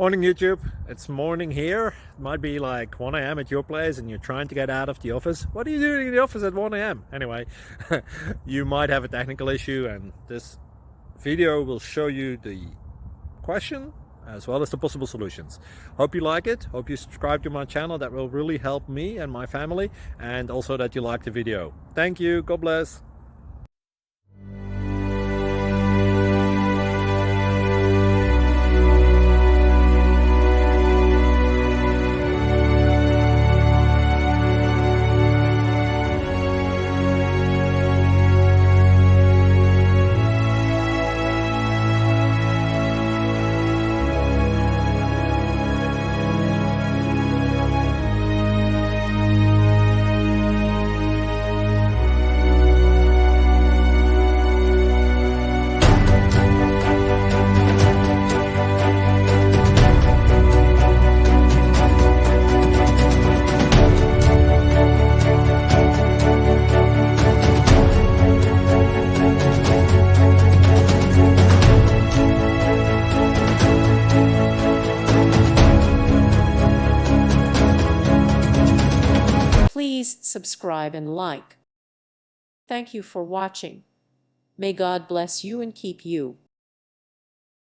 Morning YouTube, it's morning here. It might be like 1 a.m. at your place and you're trying to get out of the office. What are you doing in the office at 1 a.m.? Anyway, you might have a technical issue and this video will show you the question as well as the possible solutions. Hope you like it, hope you subscribe to my channel. That will really help me and my family, and also that you like the video. Thank you, God bless. Please subscribe and like. Thank you for watching. May God bless you and keep you.